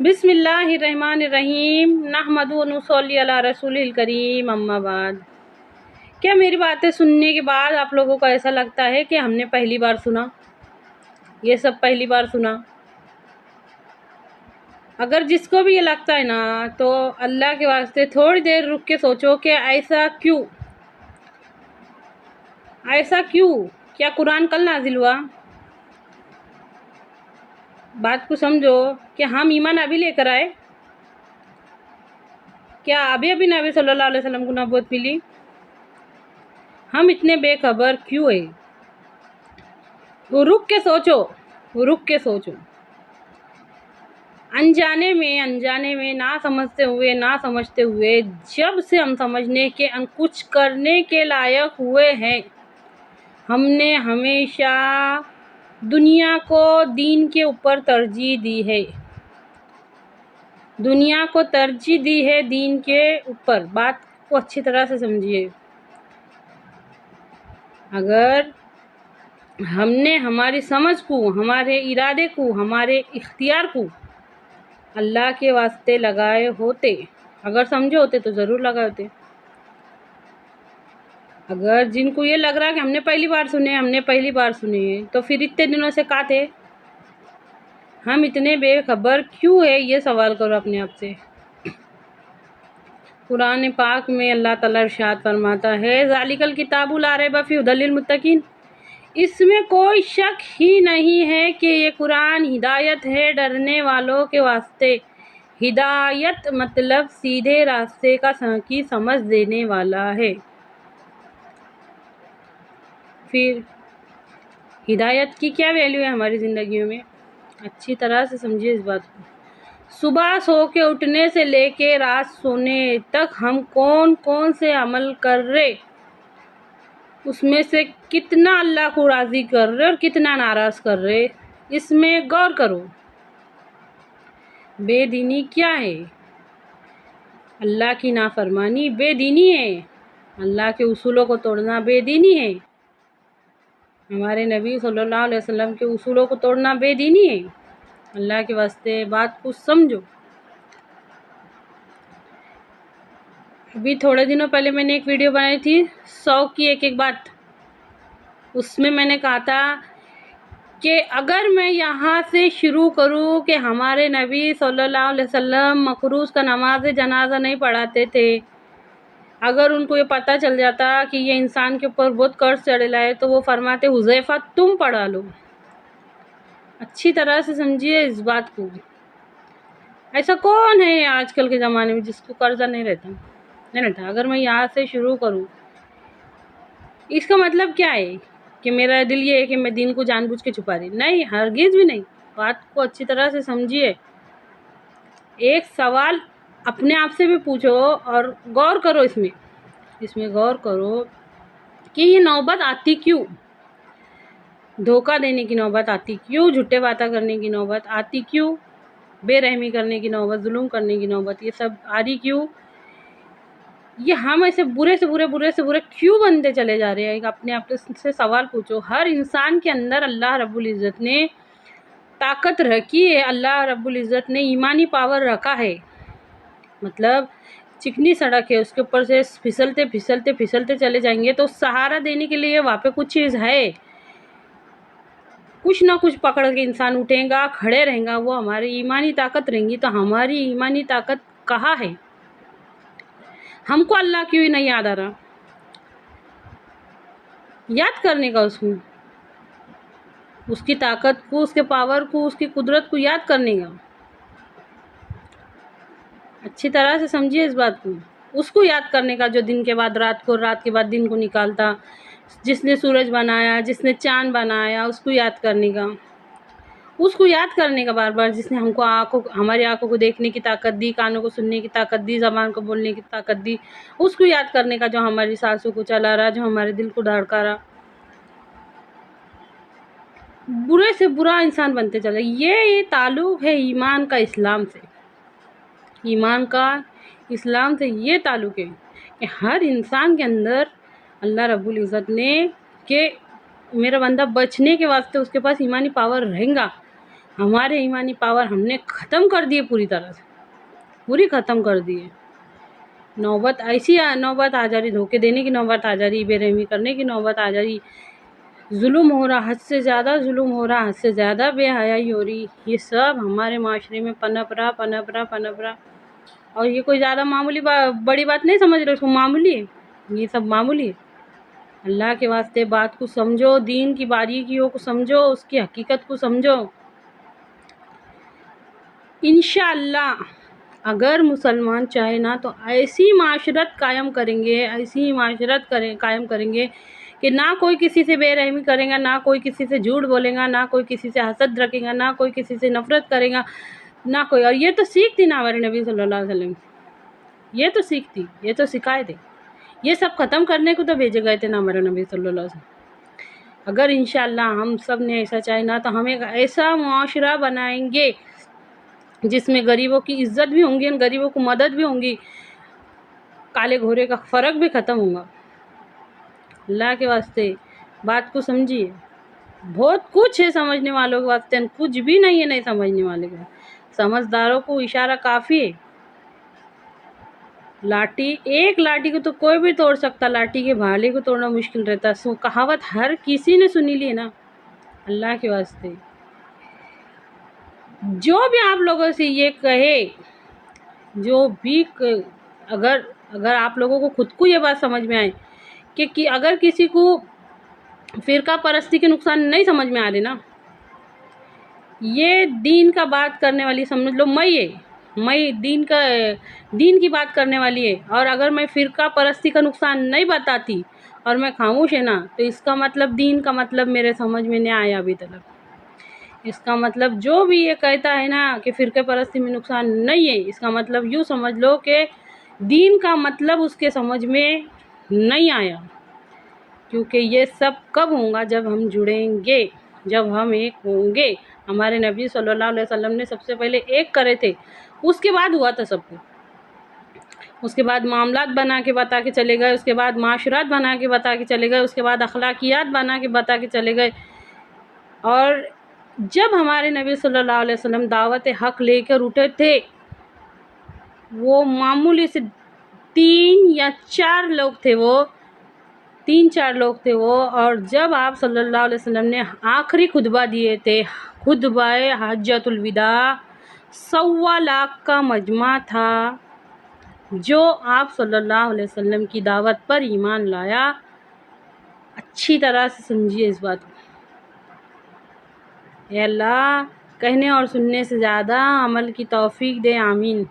बिस्मिल्लाहिर्रहमानिर्रहीम नहमदु व नुसल्ली अला रसूलिल करीम अम्मा बाद। क्या मेरी बातें सुनने के बाद आप लोगों को ऐसा लगता है कि हमने पहली बार सुना, ये सब पहली बार सुना? अगर जिसको भी ये लगता है ना, तो अल्लाह के वास्ते थोड़ी देर रुक के सोचो कि ऐसा क्यों? क्या कुरान कल नाजिल हुआ? बात को समझो कि हम ईमान अभी लेकर आए? क्या अभी नबी सल्लल्लाहु अलैहि वसल्लम को नबूवत मिली? हम इतने बेखबर क्यों है? वो रुक के सोचो। अनजाने में ना समझते हुए जब से हम समझने के कुछ करने के लायक हुए हैं, हमने हमेशा दुनिया को दीन के ऊपर तरजीह दी है, दीन के ऊपर। बात को अच्छी तरह से समझिए। अगर हमने हमारी समझ को, हमारे इरादे को, हमारे इख्तियार को अल्लाह के वास्ते लगाए होते, अगर समझे होते तो ज़रूर लगाए होते। अगर जिनको ये लग रहा है कि हमने पहली बार सुने, तो फिर इतने दिनों से कहाँ थे? हम इतने बेखबर क्यों है? ये सवाल करो अपने आप से। कुरान पाक में अल्लाह ताला इरशाद फरमाता है, ज़ालिकल किताबु ला रैब फीह हुदल लिल मुत्तकीन। इसमें कोई शक ही नहीं है कि ये कुरान हिदायत है डरने वालों के वास्ते। हिदायत मतलब सीधे रास्ते की समझ देने वाला है। फिर हिदायत की क्या वैल्यू है हमारी ज़िंदगियों में? अच्छी तरह से समझिए इस बात को। सुबह सो के उठने से लेके रात सोने तक हम कौन कौन से अमल कर रहे, उसमें से कितना अल्लाह को राज़ी कर रहे और कितना नाराज़ कर रहे, इसमें गौर करो। बेदीनी क्या है? अल्लाह की नाफरमानी बेदीनी है। अल्लाह के उसूलों को तोड़ना बेदीनी है। हमारे नबी सल्लल्लाहु अलैहि वसल्लम के उसूलों को तोड़ना बेदीनी है। अल्लाह के वास्ते बात को समझो। अभी थोड़े दिनों पहले मैंने एक वीडियो बनाई थी 100 की एक बात। उसमें मैंने कहा था कि अगर मैं यहाँ से शुरू करूँ कि हमारे नबी सल्लल्लाहु अलैहि वसल्लम मकरूज़ का नमाज जनाजा नहीं पढ़ाते थे, अगर उनको ये पता चल जाता कि ये इंसान के ऊपर बहुत कर्ज चढ़ेला है, तो वो फरमाते हुज़ैफा तुम पढ़ा लो। अच्छी तरह से समझिए इस बात को। ऐसा कौन है आजकल के ज़माने में जिसको कर्जा नहीं रहता? अगर मैं यहाँ से शुरू करूँ, इसका मतलब क्या है कि मेरा दिल ये है कि मैं दीन को जानबूझ के छुपा रही? नहीं, हरगिज़ भी नहीं। बात को अच्छी तरह से समझिए। एक सवाल अपने आप से भी पूछो और गौर करो इसमें गौर करो कि ये नौबत आती क्यों? धोखा देने की नौबत आती क्यों? झूठे बातें करने की नौबत आती क्यों? बेरहमी करने की नौबत, जुल्म करने की नौबत, ये सब आ रही क्यों? ये हम ऐसे बुरे से बुरे क्यों बनते चले जा रहे हैं? अपने आप से सवाल पूछो। हर इंसान के अंदर अल्लाह रब्बुल इज़्ज़त ने ताकत रखी है, अल्लाह रब्बुल इज़्ज़त ने ईमानी पावर रखा है। मतलब चिकनी सड़क है, उसके ऊपर से फिसलते चले जाएंगे तो सहारा देने के लिए वहाँ पे कुछ चीज़ है, कुछ ना कुछ पकड़ के इंसान उठेगा, खड़े रहेगा। वो हमारी ईमानी ताकत रहेंगी। तो हमारी ईमानी ताकत कहाँ है? हमको अल्लाह क्यों नहीं याद आ रहा? याद करने का उसकी ताकत को, उसके पावर को, उसकी कुदरत को याद करने का। अच्छी तरह से समझिए इस बात को। उसको याद करने का जो दिन के बाद रात को, रात के बाद दिन को निकालता, जिसने सूरज बनाया, जिसने चाँद बनाया, उसको याद करने का बार बार, जिसने हमको हमारी आँखों को देखने की ताकत दी, कानों को सुनने की ताकत दी, ज़बान को बोलने की ताकत दी, उसको याद करने का जो हमारी सांसों को चला रहा, जो हमारे दिल को धड़का रहा। बुरे से बुरा इंसान बनते चले। ये ताल्लुक़ है ईमान का इस्लाम से ये ताल्लुक़ है कि हर इंसान के अंदर अल्लाह रब्बुल इज़्ज़त ने कि मेरा बंदा बचने के वास्ते उसके पास ईमानी पावर रहेगा, ہمارے ایمانی پاور ہم نے ختم کر دیے، پوری طرح سے پوری ختم کر دیے۔ نوبت ایسی نوبت آ جا رہی، دھوکے دینے کی نوبت آ جا رہی، بے رحمی کرنے کی نوبت آ جا رہی، ظلم ہو رہا، حد سے زیادہ ظلم ہو رہا، حد سے زیادہ بے حیائی ہو رہی، یہ سب ہمارے معاشرے میں پنپ رہا۔ اور یہ کوئی زیادہ معمولی بڑی بات نہیں سمجھ رہے اس کو، معمولی ہے، یہ سب معمولی ہے۔ اللہ کے واسطے بات کو سمجھو، دین کی باریکیوں کو سمجھو، اس کی حقیقت کو سمجھو۔ انشاءاللہ اگر مسلمان چاہے نا تو ایسی معاشرت قائم کریں گے، ایسی معاشرت قائم کریں گے کہ نہ کوئی کسی سے بے رحمی کرے گا، نہ کوئی کسی سے جھوٹ بولے گا، نہ کوئی کسی سے حسد رکھے گا، نہ کوئی کسی سے نفرت کرے گا، نہ کوئی۔ اور یہ تو سیکھ تھی نا ہمارے نبی صلی اللہ علیہ وسلم، یہ تو سیکھ تھی، یہ تو سکھائے تھے، یہ سب ختم کرنے کو تو بھیجے گئے تھے نا ہمارے نبی صلی اللہ علیہ وسلم۔ اگر انشاءاللہ ہم سب نے ایسا چاہے نا تو ہم ایک ایسا معاشرہ بنائیں گے جس میں غریبوں کی عزت بھی ہوں گی، غریبوں کو مدد بھی ہوں گی، کالے گھورے کا فرق بھی ختم ہوگا۔ اللہ کے واسطے بات کو سمجھیے، بہت کچھ ہے سمجھنے والوں کے واسطے، کچھ بھی نہیں ہے نہیں سمجھنے والے کے، سمجھداروں کو اشارہ کافی ہے۔ لاٹھی، ایک لاٹھی کو تو کوئی بھی توڑ سکتا، لاٹھی کے بھالے کو توڑنا مشکل رہتا، کہاوت ہر کسی نے سنی لی ہے نا۔ اللہ کے واسطے جو بھی آپ لوگوں سے یہ کہے، جو بھی اگر آپ لوگوں کو خود کو یہ بات سمجھ میں آئے کہ اگر کسی کو فرقہ پرستی کے نقصان نہیں سمجھ میں آ رہے نا، یہ دین کا بات کرنے والی سمجھ لو میں دین کی بات کرنے والی ہے، اور اگر میں فرقہ پرستی کا نقصان نہیں بتاتی اور میں خاموش ہے نا تو اس کا مطلب دین کا مطلب میرے سمجھ میں نہیں آیا ابھی تک۔ اس کا مطلب جو بھی یہ کہتا ہے نا کہ فرقہ پرستی میں نقصان نہیں ہے، اس کا مطلب یوں سمجھ لو کہ دین کا مطلب اس کے سمجھ میں نہیں آیا، کیونکہ یہ سب کب ہوگا؟ جب ہم جڑیں گے، جب ہم ایک ہوں گے۔ ہمارے نبی صلی اللہ علیہ وسلم نے سب سے پہلے ایک کرے تھے، اس کے بعد ہوا تھا سب کو، اس کے بعد معاملات بنا کے بتا کے چلے گئے، اس کے بعد معاشرات بنا کے بتا کے چلے گئے، اس کے بعد اخلاقیات بنا کے بتا کے چلے گئے۔ اور جب ہمارے نبی صلی اللہ علیہ وسلم دعوت حق لے کر اٹھے تھے، وہ معمولی سے 3 یا 4 لوگ تھے، وہ 3-4 لوگ تھے وہ۔ اور جب آپ صلی اللہ علیہ وسلم نے آخری خطبہ دیے تھے، خطبہ حجۃ الوداع، 1.25 لاکھ کا مجمع تھا جو آپ صلی اللہ علیہ وسلم کی دعوت پر ایمان لایا۔ اچھی طرح سے سمجھیے اس بات کو۔ اے اللہ کہنے اور سننے سے زیادہ عمل کی توفیق دے، آمین۔